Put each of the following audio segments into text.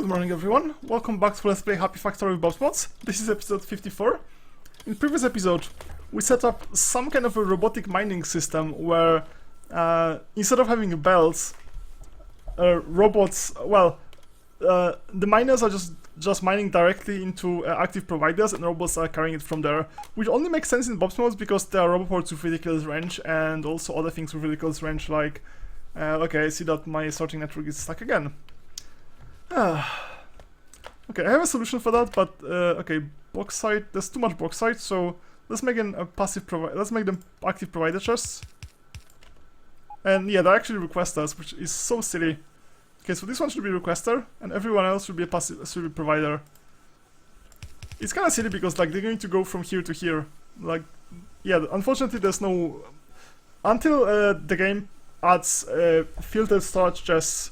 Good morning everyone, welcome back to Let's Play Happy Factorio with Bob's Mods. This is episode 54. In the previous episode, we set up some kind of a robotic mining system where instead of having belts, robots, the miners are just mining directly into active providers and robots are carrying it from there, which only makes sense in Bob's Mods because there are roboports with ridiculous range and also other things with ridiculous range like, okay, I see that my sorting network is stuck again. Okay, I have a solution for that, but okay, bauxite. There's too much bauxite, so let's make a passive provider. Let's make them active provider chests. And yeah, they're actually requesters, which is so silly. Okay, so this one should be requester, and everyone else should be a passive provider. It's kind of silly because like they're going to go from here to here. Like, yeah, unfortunately there's no until the game adds filtered storage chests,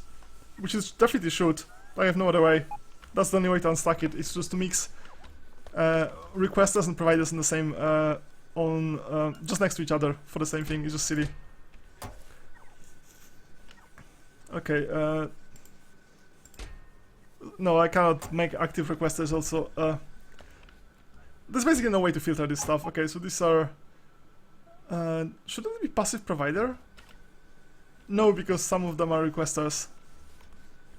which is definitely should. I have no other way. That's the only way to unstack it. It's just to mix requesters and providers in the same just next to each other for the same thing. It's just silly. Okay. No, I cannot make active requesters. Also, there's basically no way to filter this stuff. Okay, so these are. Shouldn't it be passive provider? No, because some of them are requesters.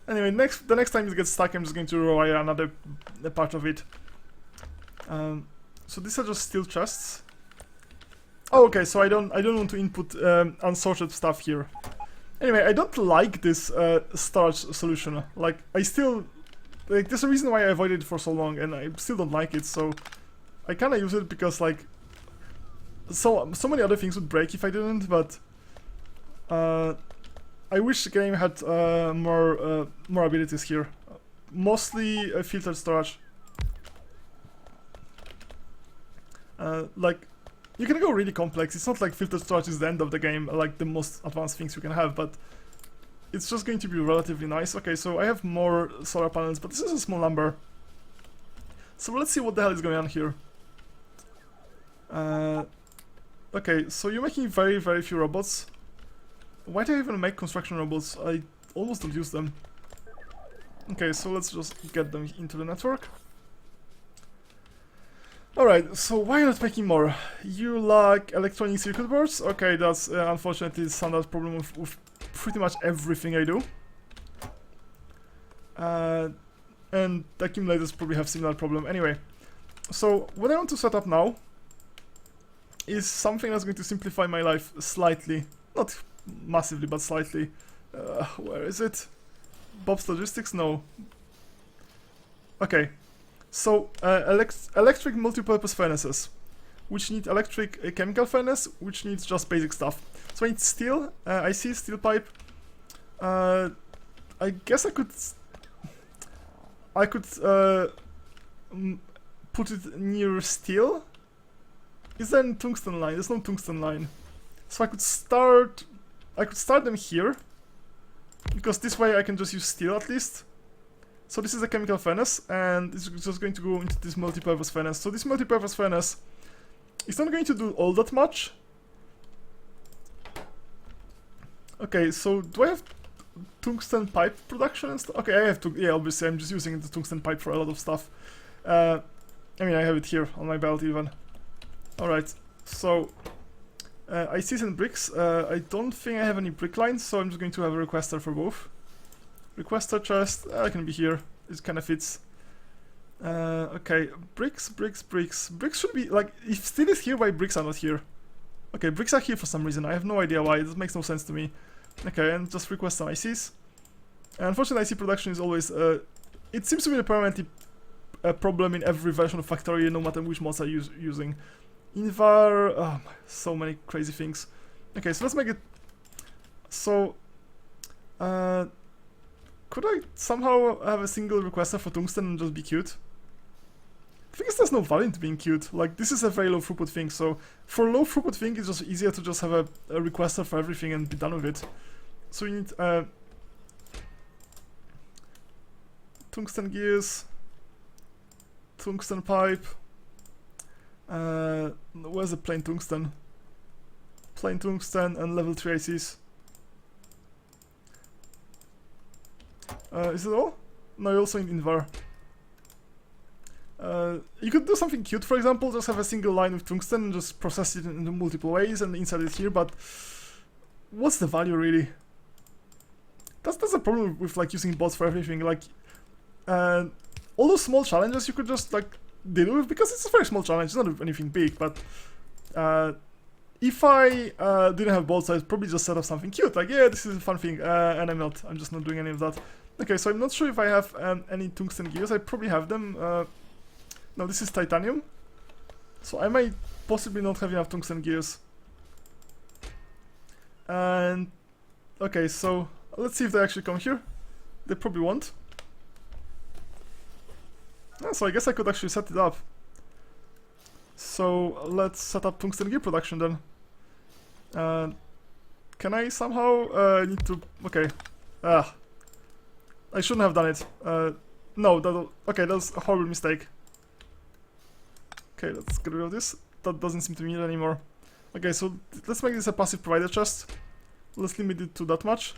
Anyway, the next time it gets stuck, I'm just going to rewire another part of it. So these are just steel chests. Oh, okay. So I don't want to input unsorted stuff here. Anyway, I don't like this storage solution. Like, there's a reason why I avoided it for so long, and I still don't like it. So I kind of use it because like so many other things would break if I didn't. But I wish the game had more abilities here. Mostly filtered storage. Like, you can go really complex. It's not like filtered storage is the end of the game, like the most advanced things you can have, but it's just going to be relatively nice. Okay, so I have more solar panels, but this is a small number. So let's see what the hell is going on here. Okay, so you're making very, very few robots. Why do I even make construction robots? I almost don't use them. Okay, so let's just get them into the network. Alright, so why not making more? You like electronic circuit boards? Okay, that's unfortunately the standard problem with pretty much everything I do. And the accumulators probably have similar problem. Anyway, so what I want to set up now is something that's going to simplify my life slightly. Not massively, but slightly. Where is it? Bob's Logistics? No. Okay. So, electric multi-purpose furnaces, which need electric chemical furnace, which needs just basic stuff. So I need steel. I see steel pipe. I guess I could put it near steel. Is there a tungsten line? There's no tungsten line. So I could start them here, because this way I can just use steel at least. So this is a chemical furnace, and it's just going to go into this multi-purpose furnace. So this multi-purpose furnace is not going to do all that much. Okay, so do I have tungsten pipe production and stuff? Okay, I have to. Yeah, obviously I'm just using the tungsten pipe for a lot of stuff. I mean, I have it here on my belt even. Alright, so ICs and bricks. I don't think I have any brick lines, so I'm just going to have a requester for both. Requester chest, I can be here. It kind of fits. Okay, bricks. Bricks should be like, if steel is here, why bricks are not here? Okay, bricks are here for some reason. I have no idea why. This makes no sense to me. Okay, and just request some ICs. Unfortunately, IC production is always it seems to be a permanent problem in every version of Factorio, no matter which mods I'm using. Invar, oh, so many crazy things. Okay, so let's make it. So, could I somehow have a single requester for tungsten and just be cute? I think there's no value in being cute. Like, this is a very low throughput thing, so for a low throughput thing, it's just easier to just have a requester for everything and be done with it. So we need tungsten gears, tungsten pipe. Where's the plain tungsten? Plain tungsten and level 3 ICs. Is it all? No, you also need invar. You could do something cute, for example, just have a single line with tungsten and just process it in multiple ways and insert it here, but what's the value really? That's a problem with like using bots for everything. Like all those small challenges you could just like deal with, because it's a very small challenge, it's not anything big, but if I didn't have bots, I'd probably just set up something cute, like yeah, this is a fun thing, and I'm just not doing any of that. Okay, so I'm not sure if I have any tungsten gears. I probably have them. No, this is titanium, so I might possibly not have enough tungsten gears. And okay, so let's see if they actually come here. They probably won't. So I guess I could actually set it up. So let's set up tungsten gear production then. Can I somehow need to? Okay. I shouldn't have done it. No, okay, that's a horrible mistake. Okay, let's get rid of this. That doesn't seem to be needed anymore. Okay, so let's make this a passive provider chest. Let's limit it to that much.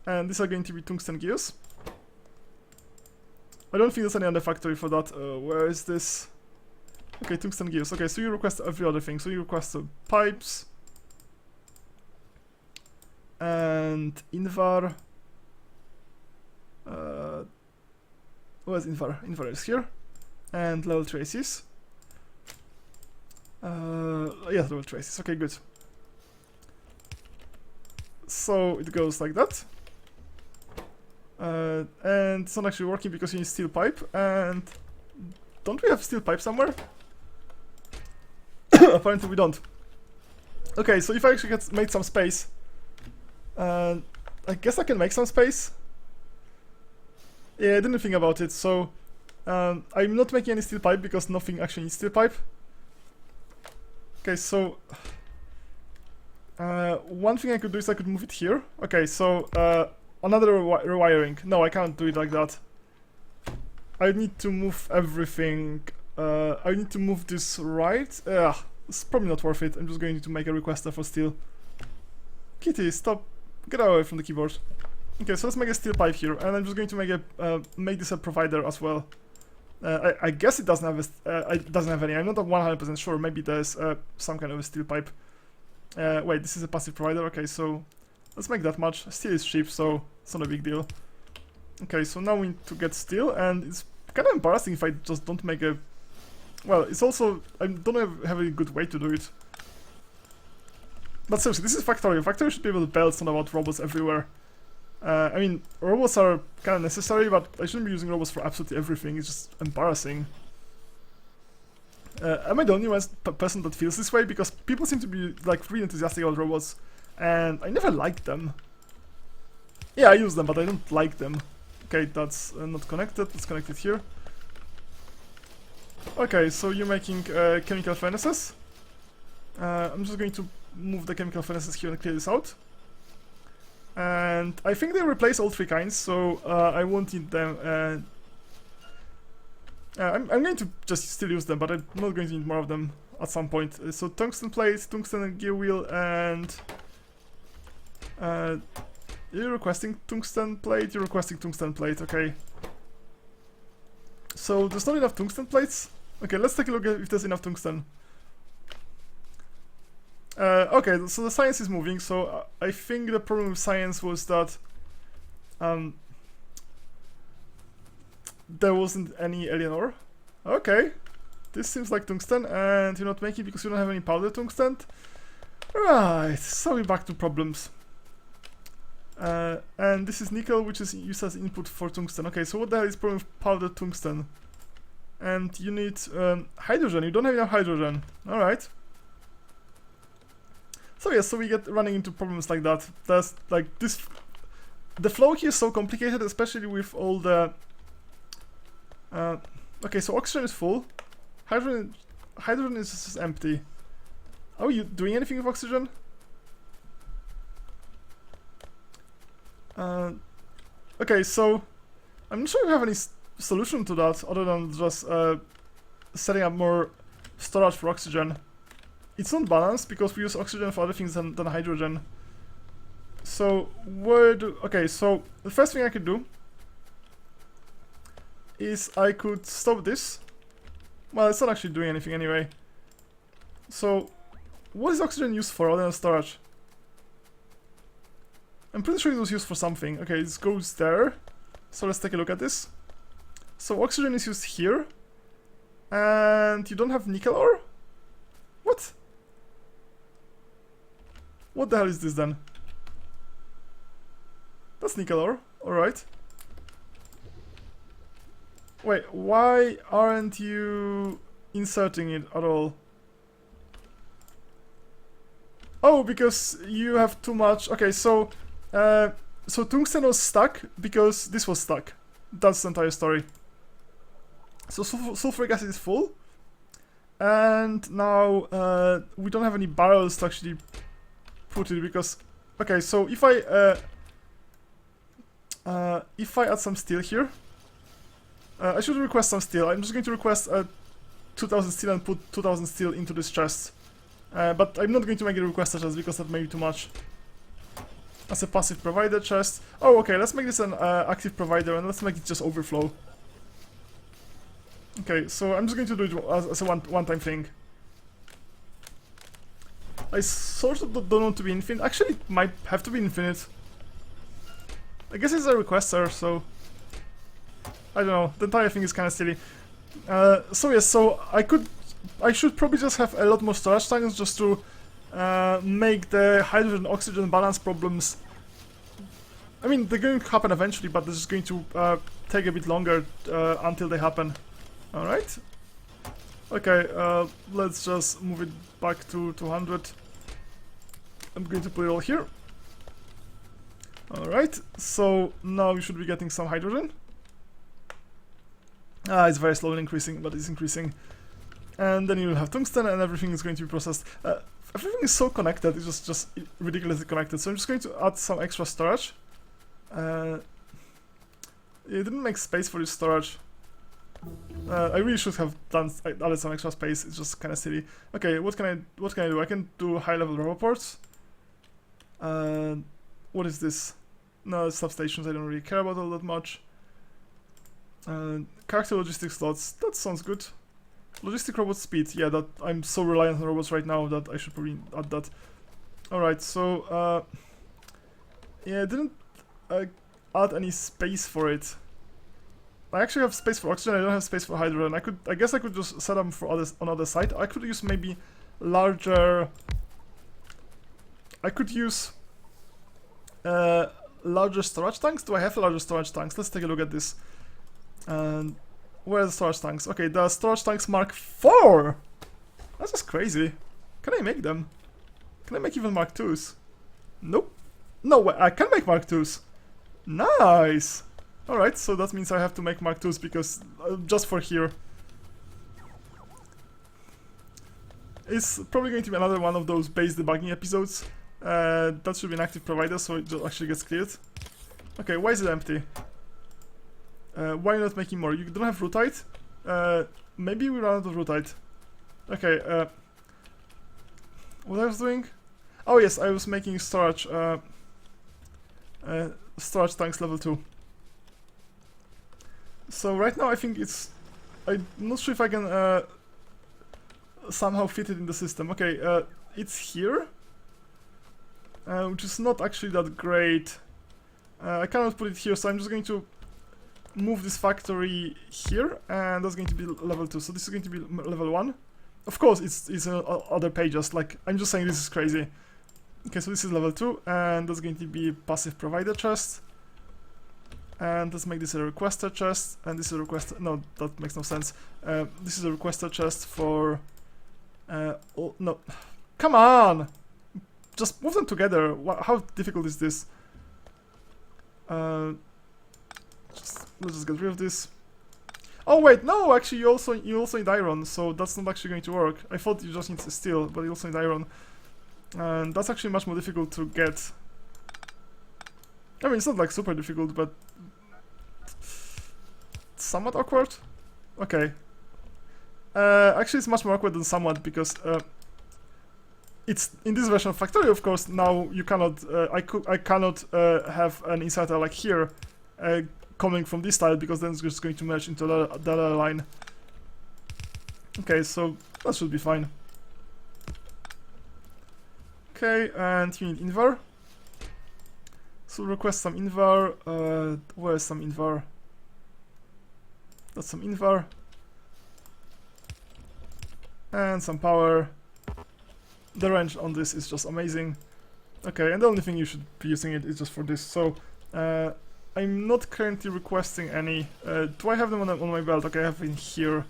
And these are going to be tungsten gears. I don't think there's any other factory for that. Where is this? Okay, tungsten gears. Okay, so you request every other thing. So you request pipes. And invar. Where's invar? Invar is here. And level traces. Yeah, level traces. Okay, good. So it goes like that. And it's not actually working because you need steel pipe. And don't we have steel pipe somewhere? Apparently we don't. Okay, so if I actually made some space, I guess I can make some space. Yeah, I didn't think about it. So I'm not making any steel pipe because nothing actually needs steel pipe. Okay, so one thing I could do is I could move it here. Okay, so another rewiring. No, I can't do it like that. I need to move everything. I need to move this right. It's probably not worth it. I'm just going to make a requester for steel. Kitty, stop. Get away from the keyboard. Okay, so let's make a steel pipe here, and I'm just going to make this a provider as well. I guess it doesn't have it doesn't have any. I'm not 100% sure. Maybe there's some kind of a steel pipe. Wait, this is a passive provider. Okay, so let's make that much. Steel is cheap, so it's not a big deal. Okay, so now we need to get steel, and it's kind of embarrassing if I just don't make a. Well, it's also I don't have a good way to do it. But seriously, this is Factorio. Factorio should be able to build some about robots everywhere. I mean, robots are kind of necessary, but I shouldn't be using robots for absolutely everything. It's just embarrassing. Am I the only person that feels this way? Because people seem to be like really enthusiastic about robots, and I never liked them. Yeah, I use them, but I don't like them. Okay, that's not connected. Let's connect it here. Okay, so you're making chemical furnaces. I'm just going to move the chemical furnaces here and clear this out. And I think they replace all three kinds, so I won't need them. I'm going to just still use them, but I'm not going to need more of them at some point. So tungsten plate, tungsten gear wheel, and you're requesting tungsten plate. You're requesting tungsten plate. Okay. So there's not enough tungsten plates. Okay, let's take a look at if there's enough tungsten. Okay, so the science is moving, so I think the problem with science was that there wasn't any alien ore. Okay, this seems like tungsten, and you're not making it because you don't have any powder tungsten. Right, so we're back to problems. And this is nickel, which is used as input for tungsten. Okay, so what the hell is the problem with powder tungsten? And you need hydrogen. You don't have enough hydrogen. Alright. So yeah, so we get running into problems like that. There's like this. The flow here is so complicated, especially with all the. Okay, so oxygen is full. Hydrogen is just empty. Are you doing anything with oxygen? Okay, so I'm not sure if we have any solution to that other than just setting up more storage for oxygen. It's not balanced because we use oxygen for other things than hydrogen. So okay, so the first thing I could do is I could stop this. Well, it's not actually doing anything anyway. So, what is oxygen used for other than storage? I'm pretty sure it was used for something. Okay, this goes there. So let's take a look at this. So oxygen is used here. And you don't have nickel ore? What? What the hell is this then? That's nickel ore, alright. Wait, why aren't you inserting it at all? Oh, because you have too much. Okay, so so tungsten was stuck because this was stuck. That's the entire story. So sulfuric acid is full, and now we don't have any barrels to actually put it because. Okay, so if I add some steel here, I should request some steel. I'm just going to request 2,000 steel and put 2,000 steel into this chest. But I'm not going to make a request chest because that may be too much. As a passive provider chest. Oh, okay, let's make this an active provider and let's make it just overflow. Okay, so I'm just going to do it as a one-time thing. I sort of don't want to be infinite. Actually, it might have to be infinite. I guess it's a requester, so I don't know. The entire thing is kind of silly. So yes, so I should probably just have a lot more storage tanks just to make the hydrogen-oxygen balance problems. I mean, they're going to happen eventually, but this is going to take a bit longer until they happen. All right. Okay, let's just move it back to 200. I'm going to put it all here. All right. So now we should be getting some hydrogen. It's very slowly increasing, but it's increasing. And then you'll have tungsten and everything is going to be processed. Everything is so connected, it's just ridiculously connected. So I'm just going to add some extra storage. It didn't make space for this storage. I really should have added some extra space, it's just kind of silly. Okay, what can I do? I can do high-level roboports. What is this? No, substations I don't really care about all that much. Character logistics slots, that sounds good. Logistic robot speed, yeah, that I'm so reliant on robots right now that I should probably add that. Alright, so yeah, I didn't add any space for it. I actually have space for oxygen, I don't have space for hydrogen. I guess I could just set them for others on other side. I could use maybe larger. I could use larger storage tanks. Do I have larger storage tanks? Let's take a look at this. Where are the storage tanks? Okay, the storage tanks Mark IV! That's just crazy. Can I make them? Can I make even Mark IIs? Nope. No way, I can make Mark IIs! Nice! Alright, so that means I have to make Mark IIs because... just for here. It's probably going to be another one of those base debugging episodes. That should be an active provider so it just actually gets cleared. Okay, why is it empty? Why not making more? You don't have rutite? Maybe we run out of rutite. Okay, what I was doing? Oh yes, I was making storage storage tanks level 2. So right now I think it's... I'm not sure if I can somehow fit it in the system. Okay, it's here. Which is not actually that great. I cannot put it here, so I'm just going to move this factory here, and that's going to be level 2. So this is going to be level 1. Of course, it's other pages. Like, I'm just saying this is crazy. Okay, so this is level 2, and that's going to be passive provider chest. And let's make this a requester chest, and this is a requester. No, that makes no sense. This is a requester chest for. Oh no, come on! Just move them together. How difficult is this? Let's just get rid of this. Oh wait, no, actually you also need iron, so that's not actually going to work. I thought you just need steel, but you also need iron. And that's actually much more difficult to get. I mean, it's not like super difficult, but somewhat awkward. Okay. Actually, it's much more awkward than somewhat because it's in this version of Factorio. Of course, now you cannot. I cannot have an inserter like here, coming from this tile, because then it's just going to merge into the other line. Okay, so that should be fine. Okay, and you need invar. So request some invar. Where's some invar? That's some invar. And some power. The range on this is just amazing. Okay, and the only thing you should be using it is just for this. So I'm not currently requesting any. Do I have them on my belt? Okay, I have in here.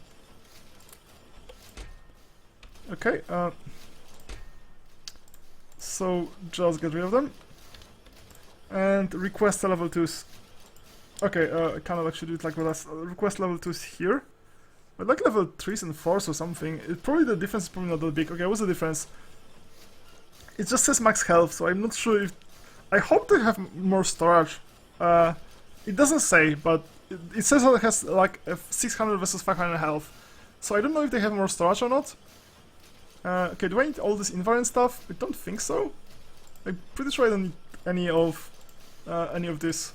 Okay, so just get rid of them. And request a level 2s. Okay, I kind of actually do it like that. Request level 2s here. But like level 3s and 4s or something. Probably the difference is probably not that big. Okay, what's the difference? It just says max health, so I'm not sure if... I hope they have more storage. It doesn't say, but it says that it has like 600 versus 500 health. So I don't know if they have more storage or not. Okay, do I need all this invariant stuff? I don't think so. I'm pretty sure I don't need any of this.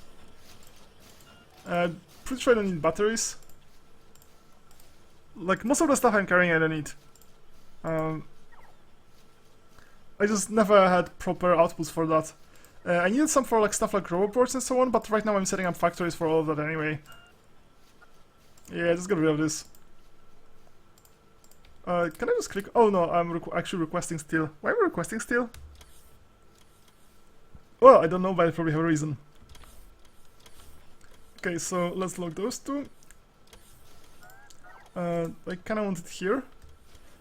Pretty sure I don't need batteries. Like most of the stuff I'm carrying, I don't need. I just never had proper outputs for that. I needed some for like stuff like roboports and so on, but right now I'm setting up factories for all of that anyway. Yeah, just get rid of this. Can I just click? Oh no, I'm actually requesting steel. Why am I requesting steel? Well, I don't know, but I probably have a reason. Okay, so let's log those two. I kinda want it here.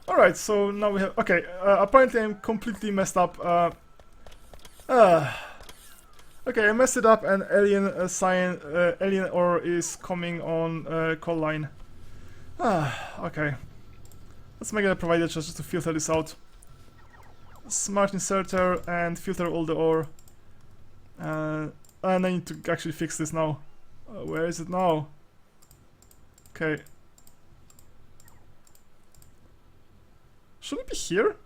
Alright, so now we have... Okay, apparently I'm completely messed up. Okay, I messed it up and alien alien ore is coming on coal line. Okay. Let's make it a provider just to filter this out. Smart inserter and filter all the ore. And I need to actually fix this now. Where is it now? Okay. Should it be here?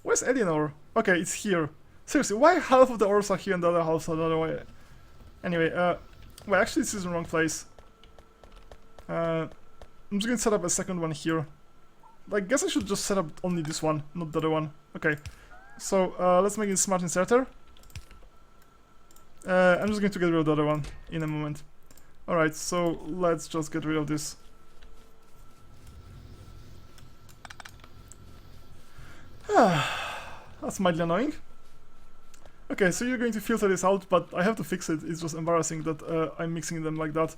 Where's alien ore? Okay, it's here. Seriously, why half of the ores are here and the other half are the other way? Anyway, well, actually this is the wrong place. I'm just gonna set up a second one here. I guess I should just set up only this one, not the other one. Okay, so let's make it smart inserter. I'm just going to get rid of the other one in a moment. Alright, so let's just get rid of this. That's mildly annoying. Okay, so you're going to filter this out, but I have to fix it. It's just embarrassing that I'm mixing them like that.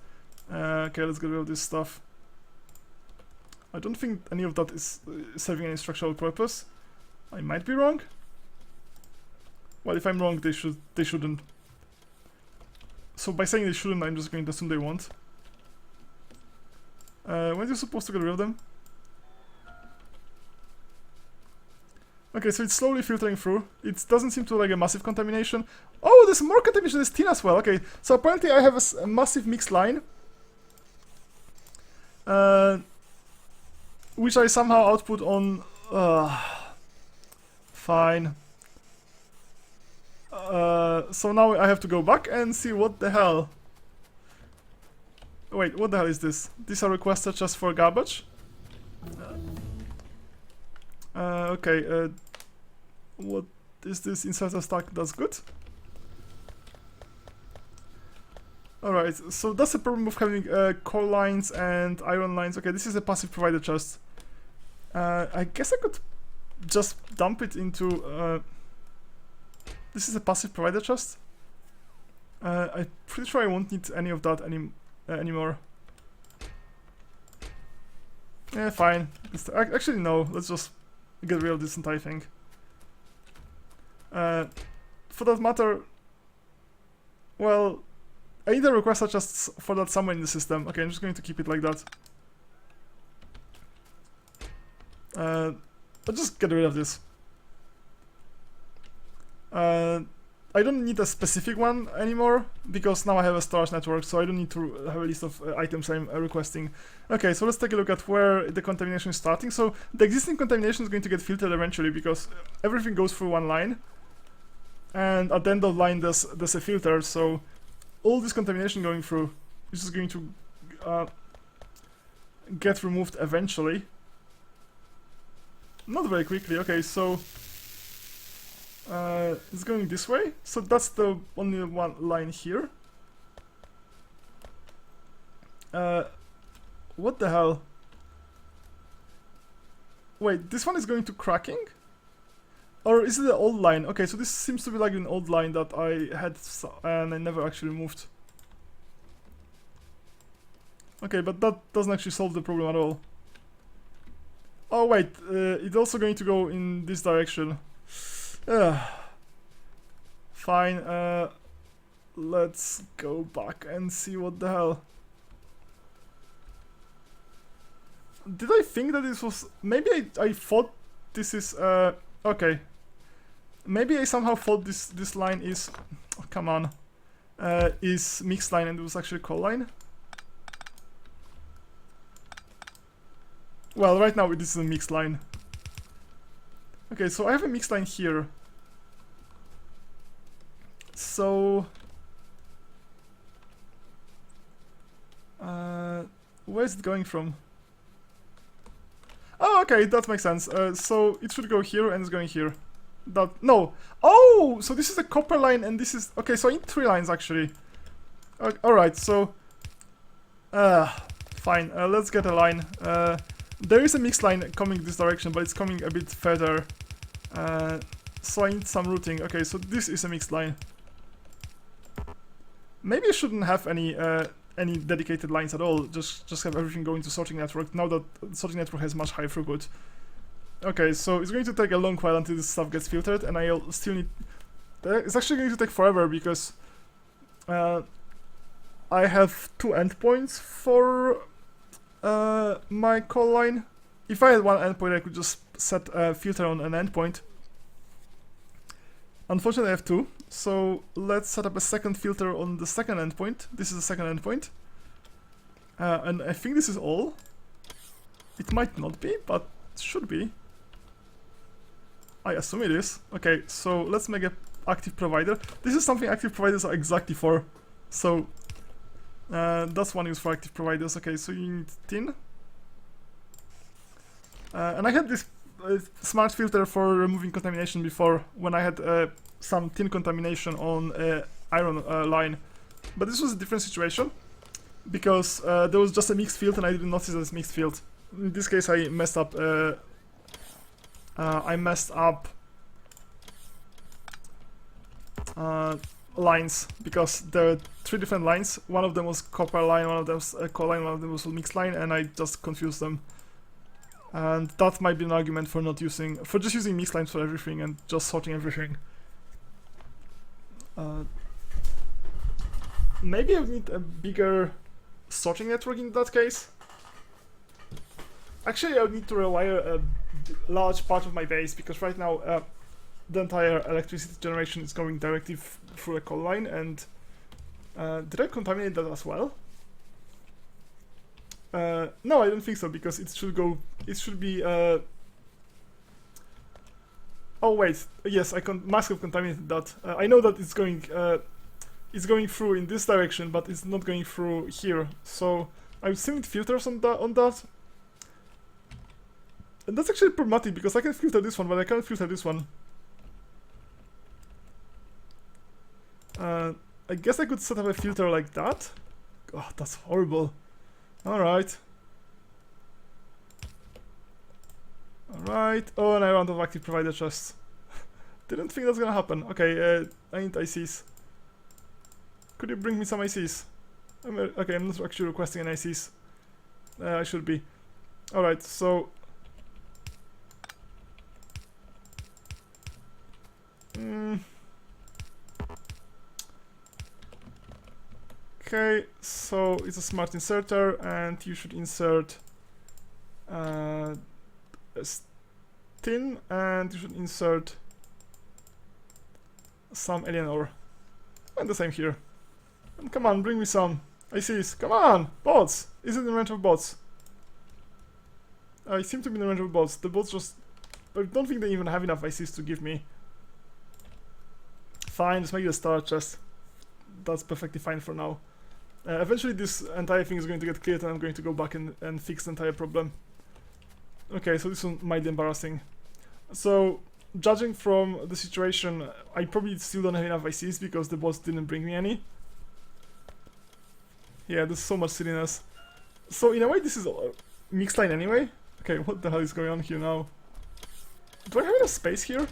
Okay, let's get rid of this stuff. I don't think any of that is serving any structural purpose. I might be wrong. Well, if I'm wrong, they shouldn't. So by saying they shouldn't, I'm just going to assume they won't. When are you supposed to get rid of them? Okay, so it's slowly filtering through. It doesn't seem to like a massive contamination. Oh, there's more contamination. There's tin as well. Okay, so apparently I have a massive mixed line. Which I somehow output on... fine. So now I have to go back and see what the hell. Wait, what the hell is this? These are requested just for garbage? Okay, what is this inserter stack? That's good. Alright, so that's the problem of having core lines and iron lines. Okay, this is a passive provider chest. I guess I could just dump it into... this is a passive provider chest. I'm pretty sure I won't need any of that anymore. Yeah, fine. Actually, no. Let's just get rid of this entire thing. For that matter, well, I need a requester just for that somewhere in the system. Okay, I'm just going to keep it like that. I'll just get rid of this. I don't need a specific one anymore, because now I have a storage network, so I don't need to have a list of items I'm requesting. Okay, so let's take a look at where the contamination is starting. So the existing contamination is going to get filtered eventually, because everything goes through one line. and at the end of the line there's a filter, so all this contamination going through is just going to get removed eventually. Not very quickly. Okay, so it's going this way, so that's the only one line here. What the hell? Wait, this one is going to cracking? Or is it the old line? Okay, so this seems to be like an old line that I had and I never actually moved. Okay, but that doesn't actually solve the problem at all. Oh wait, it's also going to go in this direction. Fine, let's go back and see what the hell. Did I think that this was... Maybe I thought this is... okay. Maybe I somehow thought this line is... Oh, come on. Is mixed line and it was actually call line. Well, right now this is a mixed line. Okay, so I have a mixed line here. So... where is it going from? Oh, okay, that makes sense. So it should go here and it's going here. No. Oh, so this is a copper line and this is... Okay, so I need 3 lines actually. Alright, so... fine, let's get a line. There is a mixed line coming this direction, but it's coming a bit further. So I need some routing. Okay, so this is a mixed line. Maybe I shouldn't have any dedicated lines at all. Just have everything going to sorting network. Now that sorting network has much higher throughput. Okay, so it's going to take a long while until this stuff gets filtered, and I'll still need... It's actually going to take forever because I have 2 endpoints for my call line. If I had 1 endpoint, I could just set a filter on an endpoint. Unfortunately, I have 2, so let's set up a second filter on the second endpoint. This is the second endpoint. And I think this is all. It might not be, but it should be. I assume it is. Okay, so let's make an active provider. This is something active providers are exactly for. So that's one use for active providers. Okay, so you need tin. And I had this smart filter for removing contamination before when I had some tin contamination on iron line. But this was a different situation because there was just a mixed field and I didn't notice this mixed field. In this case I messed up lines because there are 3 different lines. One of them was copper line, one of them was a coal line, one of them was a mixed line, and I just confused them. And that might be an argument for just using mixed lines for everything and just sorting everything. Maybe I would need a bigger sorting network in that case. Actually, I would need to rewire a large part of my base because right now the entire electricity generation is going directly through a coal line. And did I contaminate that as well? No, I don't think so because it should go. It should be. Oh wait, yes, I must have contaminated that. I know that it's going through in this direction, but it's not going through here. So I still need filters on that. And that's actually problematic because I can filter this one, but I can't filter this one. I guess I could set up a filter like that. Oh, that's horrible. Alright. Alright. Oh, and I ran out of active provider chests. Didn't think that's gonna happen. Okay, I need ICs. Could you bring me some ICs? Okay, I'm not actually requesting an ICs. I should be. Alright, so... Okay, so it's a smart inserter, and you should insert a tin, and you should insert some alien ore. And the same here. And come on, bring me some ICs. Come on, bots! Is it in the range of bots? I seem to be in the range of bots. The bots just... I don't think they even have enough ICs to give me. fine, just make it a storage chest. That's perfectly fine for now. Eventually this entire thing is going to get cleared and I'm going to go back and fix the entire problem. Okay, so this one might be embarrassing. So, judging from the situation, I probably still don't have enough ICs because the boss didn't bring me any. Yeah, there's so much silliness. So in a way this is a mixed line anyway. Okay, what the hell is going on here now? Do I have enough space here?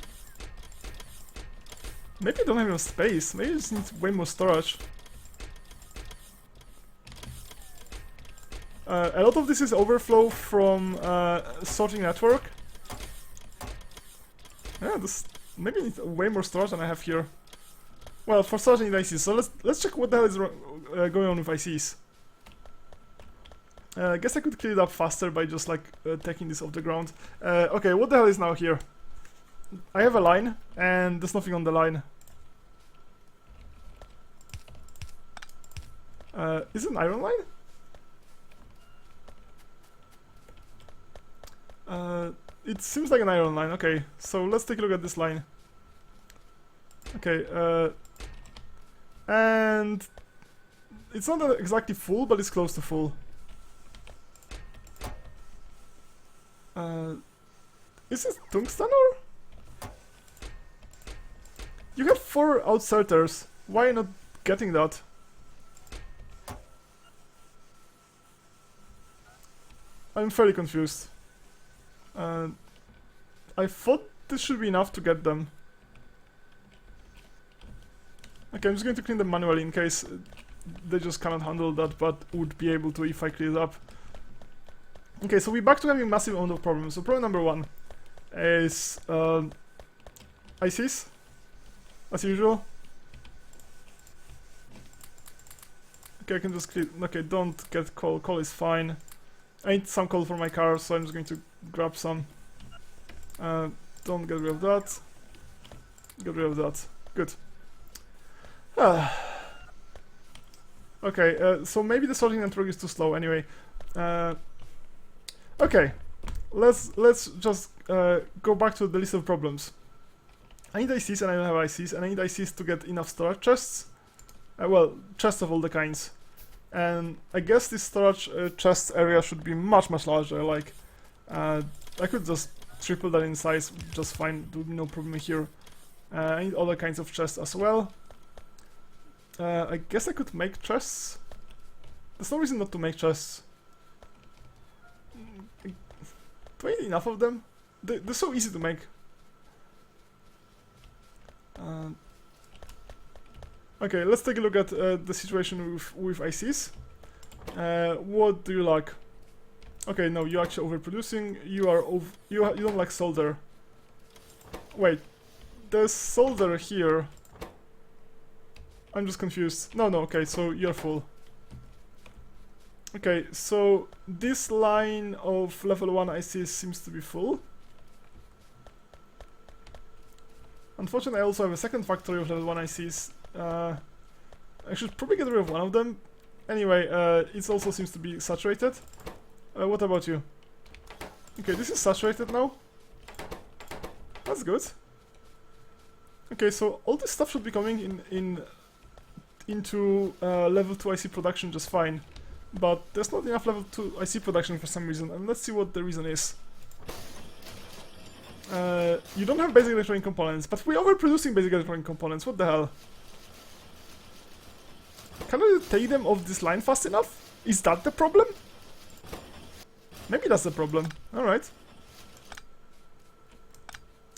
Maybe I don't have enough space. Maybe I just need way more storage. A lot of this is overflow from sorting network. Yeah, this maybe I need way more storage than I have here. Well, for sorting ICs, so let's check what the hell is going on with ICs. I guess I could clear it up faster by just like taking this off the ground. Okay, what the hell is now here? I have a line and there's nothing on the line. Is it an iron line? It seems like an iron line. Okay, so let's take a look at this line. Okay, and it's not exactly full, but it's close to full. Is this tungsten or? You have 4 outserters. Why not getting that? I'm fairly confused. I thought this should be enough to get them. Okay, I'm just going to clean them manually in case they just cannot handle that, but would be able to if I clear it up. Okay, so we're back to having massive amount of problems. So problem number 1 is ICs, as usual. Okay, I can just clear. Okay, don't get coal. Coal is fine. I need some coal for my car, so I'm just going to grab some. Don't get rid of that. Get rid of that. Good. Okay, so maybe the sorting network is too slow. Anyway, okay, let's just go back to the list of problems. I need ICs and I don't have ICs, and I need ICs to get enough storage chests. Well, chests of all the kinds. And I guess this storage chest area should be much larger. Like, I could just triple that in size, just fine, no problem here. I need other kinds of chests as well. I guess I could make chests. There's no reason not to make chests. Do I need enough of them? They're so easy to make. Okay, let's take a look at the situation with ICs. What do you like? Okay, no, you're actually overproducing. You don't like solder. Wait, there's solder here. I'm just confused. No, okay, so you're full. Okay, so this line of level 1 ICs seems to be full. Unfortunately, I also have a second factory of level 1 ICs. I should probably get rid of one of them. Anyway, it also seems to be saturated. What about you? Okay, this is saturated now. That's good. Okay, so all this stuff should be coming into level 2 IC production just fine. But there's not enough level 2 IC production for some reason, and let's see what the reason is. You don't have basic electronic components, but we're overproducing basic electronic components, what the hell? Can I take them off this line fast enough? Is that the problem? Maybe that's the problem. Alright.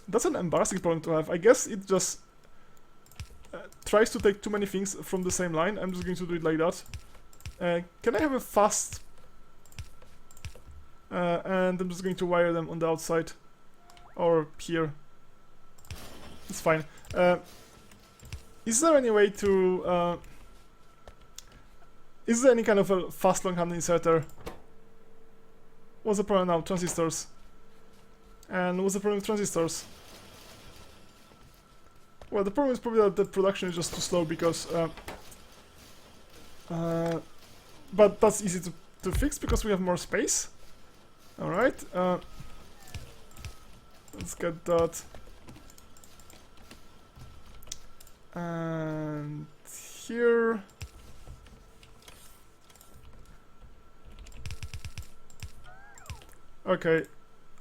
That's an embarrassing problem to have. I guess it just tries to take too many things from the same line. I'm just going to do it like that. Can I have a fast... and I'm just going to wire them on the outside. Or here. It's fine. Is there any way to... is there any kind of a fast long-hand inserter? What's the problem now? Transistors. And what's the problem with transistors? Well, the problem is probably that the production is just too slow because... but that's easy to fix because we have more space. Alright. Let's get that. And here. Okay,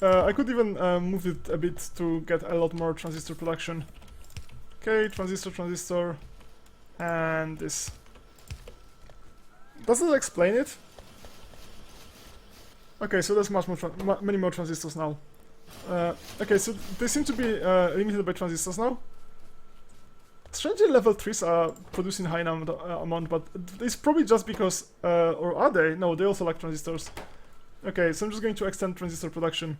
I could even move it a bit to get a lot more transistor production. Okay, transistor, and this. Does it explain it? Okay, so there's many more transistors now. Okay, so they seem to be limited by transistors now. Strangely, level 3s are producing high amount, but it's probably just because, or are they? No, they also like transistors. Okay, so I'm just going to extend transistor production.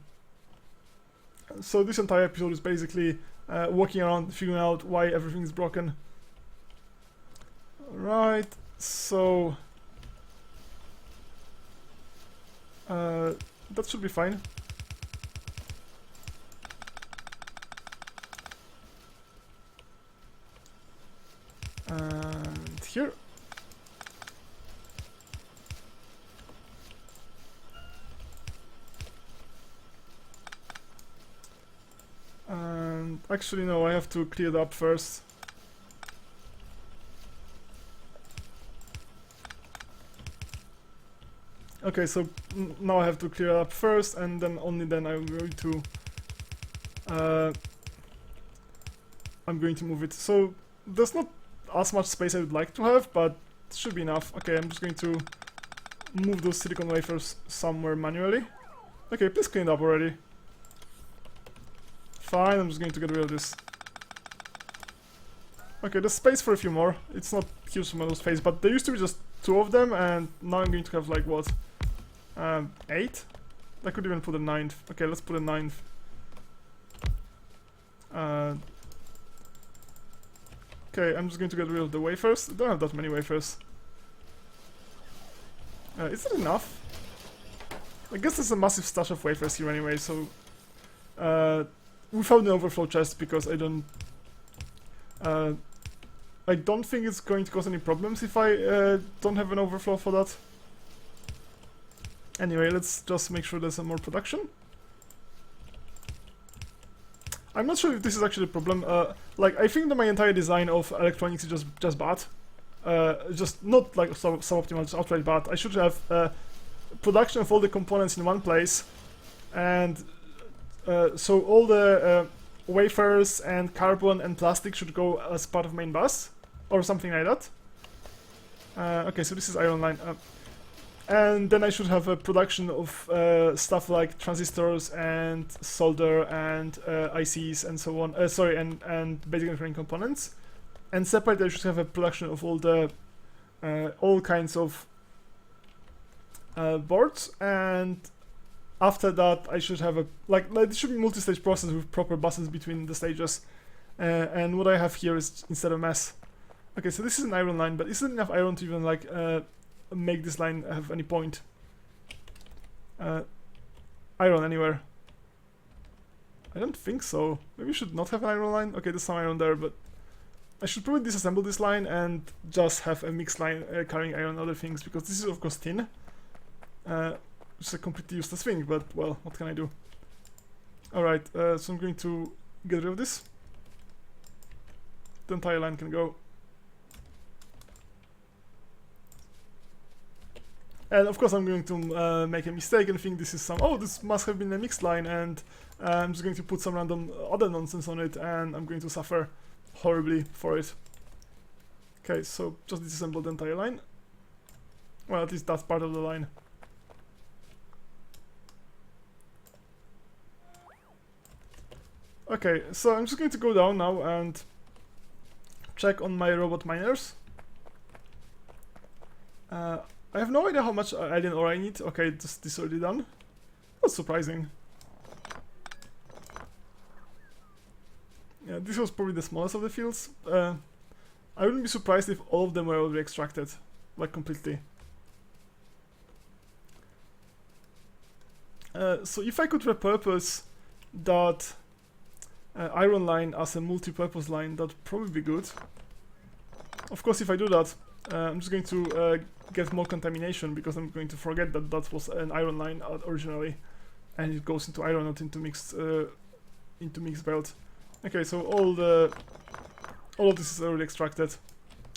So this entire episode is basically walking around, figuring out why everything is broken. Right, so that should be fine. And here. And actually no, I have to clear it up first. Okay, so now I have to clear it up first, and then only then I'm going to move it. So there's not as much space I would like to have, but it should be enough. Okay, I'm just going to move those silicon wafers somewhere manually. Okay, please clean it up already. Fine, I'm just going to get rid of this. Okay, there's space for a few more. It's not huge amount of space, but there used to be just 2 of them, and now I'm going to have like what? 8? I could even put a 9th. Okay, let's put a 9th. Okay, I'm just going to get rid of the wafers. I don't have that many wafers. Is that enough? I guess there's a massive stash of wafers here anyway, so without the overflow chest, because I don't think it's going to cause any problems if I don't have an overflow for that. Anyway, let's just make sure there's some more production. I'm not sure if this is actually a problem. Like, I think that my entire design of electronics is just bad. Just not like suboptimal, just outright bad. I should have production of all the components in one place, and so all the wafers and carbon and plastic should go as part of main bus, or something like that. Okay, so this is iron line. And then I should have a production of stuff like transistors and solder and ICs and so on. Sorry, and basic electronic components. And separately, I should have a production of all the all kinds of boards. And after that, I should have a like it should be multi-stage process with proper buses between the stages. And what I have here is instead a mess. Okay, so this is an iron line, but isn't enough iron to even like make this line have any point. Iron anywhere? I don't think so. Maybe we should not have an iron line. Okay, there's some iron there, but I should probably disassemble this line and just have a mixed line carrying iron and other things, because this is of course tin. Which is a completely useless thing, but well, what can I do? Alright, so I'm going to get rid of this. The entire line can go. And of course I'm going to make a mistake and think this is some, oh, this must have been a mixed line, and I'm just going to put some random other nonsense on it, and I'm going to suffer horribly for it. Okay, so just disassemble the entire line. Well, at least that's part of the line. Okay, so I'm just going to go down now and check on my robot miners. I have no idea how much alien ore I need. Okay, this is already done. That's surprising. Yeah, this was probably the smallest of the fields. I wouldn't be surprised if all of them were already extracted, like completely. So if I could repurpose that iron line as a multi-purpose line, that'd probably be good. Of course, if I do that, I'm just going to get more contamination, because I'm going to forget that that was an iron line originally, and it goes into iron, not into mixed belt. Okay, so all the all of this is already extracted.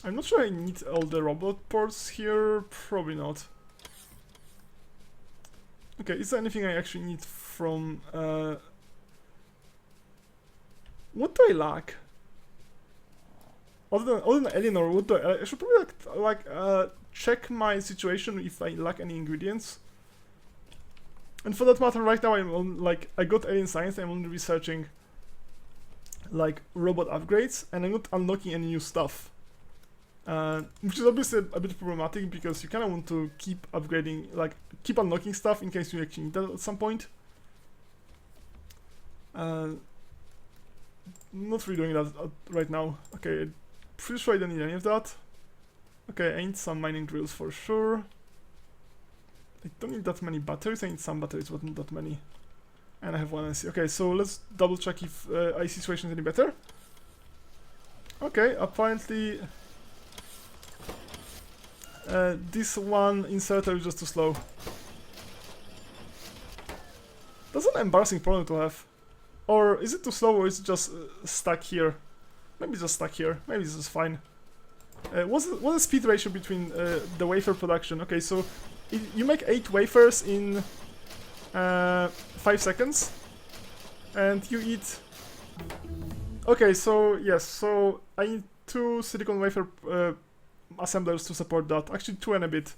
I'm not sure I need all the robot ports here, probably not. Okay, is there anything I actually need from... what do I lack? Other than Eleanor, what do I should probably check my situation if I lack any ingredients. And for that matter, right now I'm on, like, I got Alien Science, I'm only researching like robot upgrades, and I'm not unlocking any new stuff. Which is obviously a bit problematic because you kind of want to keep upgrading, like keep unlocking stuff in case you actually need that at some point. Not really doing that right now. Okay, pretty sure I don't need any of that. Okay, I need some mining drills for sure. I don't need that many batteries, I need some batteries, but not that many. And I have one IC. Okay, so let's double check if IC situation is any better. Okay, apparently this one inserter is just too slow. That's an embarrassing problem to have. Or is it too slow, or is it just stuck here? Maybe it's just stuck here. Maybe this is fine. What's the speed ratio between the wafer production? Okay, so you make 8 wafers in 5 seconds, and you eat... Okay, so yes, so I need 2 silicon wafer assemblers to support that. Actually 2 and a bit.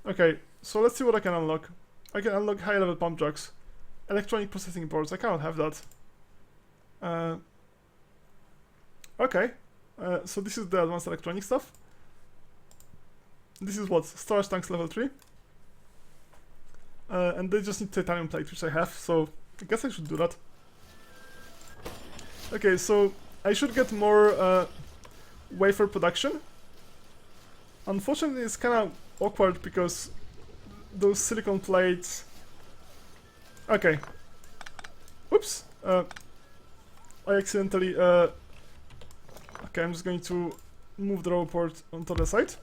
Okay, so let's see what I can unlock. I can unlock high level pump jacks. Electronic processing boards, I cannot have that. Okay, so this is the advanced electronic stuff. This is what? Storage tanks level 3. And they just need titanium plate, which I have, so I guess I should do that. Okay, so I should get more wafer production. Unfortunately, it's kind of awkward because those silicon plates... Okay. Oops. I accidentally... Okay, I'm just going to move the robot port onto the side.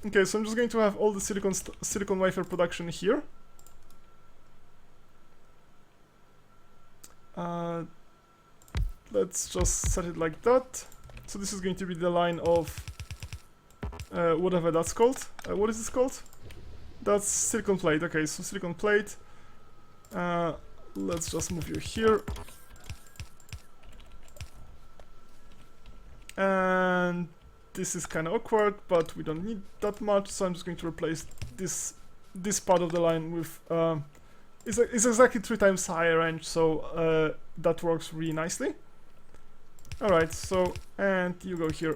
Okay, so I'm just going to have all the silicon wafer production here. Let's just set it like that. So this is going to be the line of whatever that's called. What is this called? That's silicon plate. Okay, so silicon plate. Let's just move you here. And this is kind of awkward, but we don't need that much, so I'm just going to replace this part of the line with it's exactly 3 times higher range, so that works really nicely. Alright, so and you go here.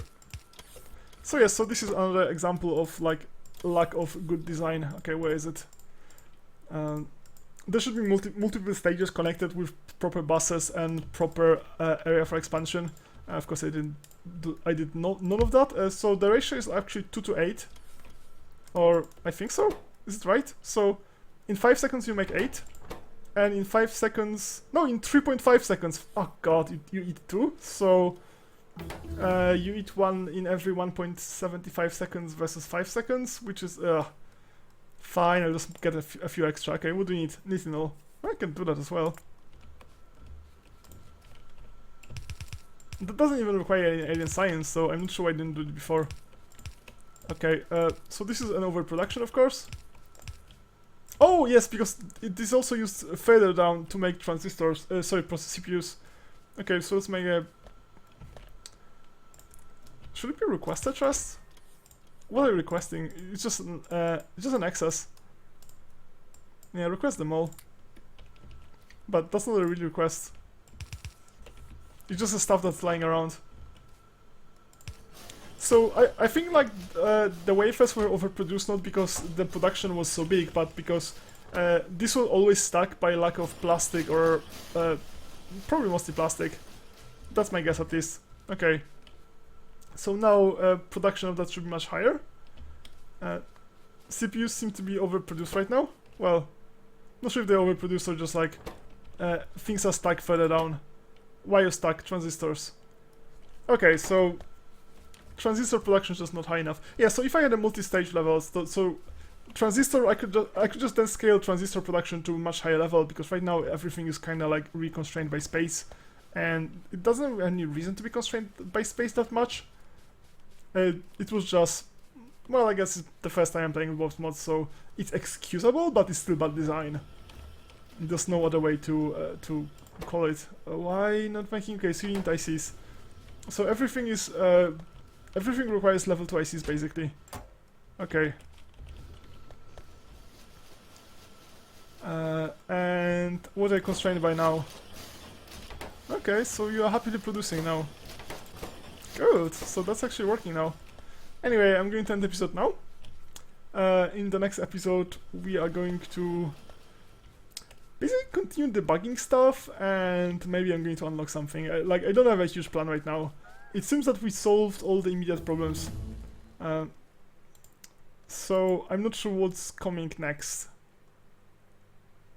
So yes, so this is another example of like lack of good design. Okay, where is it? There should be multiple stages connected with proper buses and proper area for expansion. Of course, I did none of that. So the ratio is actually 2 to 8, or I think so. Is it right? So in 5 seconds you make 8, and in 5 seconds, no, in 3.5 seconds. Oh god, you eat 2. So you eat 1 in every 1.75 seconds versus 5 seconds, which is fine. I'll just get a few extra. Okay, what do you need? Lithanol. I can do that as well. That doesn't even require any alien science, so I'm not sure why I didn't do it before. Okay, so this is an overproduction, of course. Oh, yes, because it is also used further down to make transistors, sorry, process CPUs. Okay, so let's make a... Should it be requested trust? What are you requesting? It's just an excess. Yeah, request them all. But that's not a real request. It's just the stuff that's lying around. So I think like the wafers were overproduced not because the production was so big, but because this was always stuck by lack of plastic, or probably mostly plastic. That's my guess at least. Okay. So now production of that should be much higher. CPUs seem to be overproduced right now. Well, not sure if they're overproduced or just like things are stuck further down. Why you stuck? Transistors. Okay, so transistor production is just not high enough. Yeah, so if I had a multi-stage level, so transistor, I could just then scale transistor production to a much higher level, because right now everything is kind of like reconstrained by space, and it doesn't have any reason to be constrained by space that much. It was just, well, I guess it's the first time I'm playing with both mods, so it's excusable, but it's still bad design. There's no other way to call it. Why not making? Okay, so you need ICs. So everything is everything requires level 2 ICs basically. Okay. And what are you constrained by now? Okay, so you are happily producing now. Good, so that's actually working now. Anyway, I'm going to end the episode now. In the next episode, we are going to basically continue debugging stuff, and maybe I'm going to unlock something. I don't have a huge plan right now. It seems that we solved all the immediate problems. So I'm not sure what's coming next.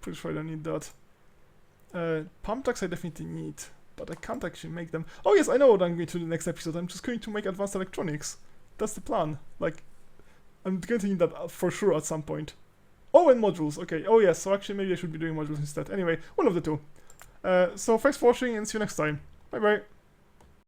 Pretty sure I don't need that. Pump trucks I definitely need, but I can't actually make them. Oh yes, I know what I'm going to do in the next episode. I'm just going to make advanced electronics. That's the plan. Like, I'm going to need that for sure at some point. Oh, and modules. Okay. Oh yes, so actually maybe I should be doing modules instead. Anyway, one of the two. So thanks for watching and see you next time. Bye bye.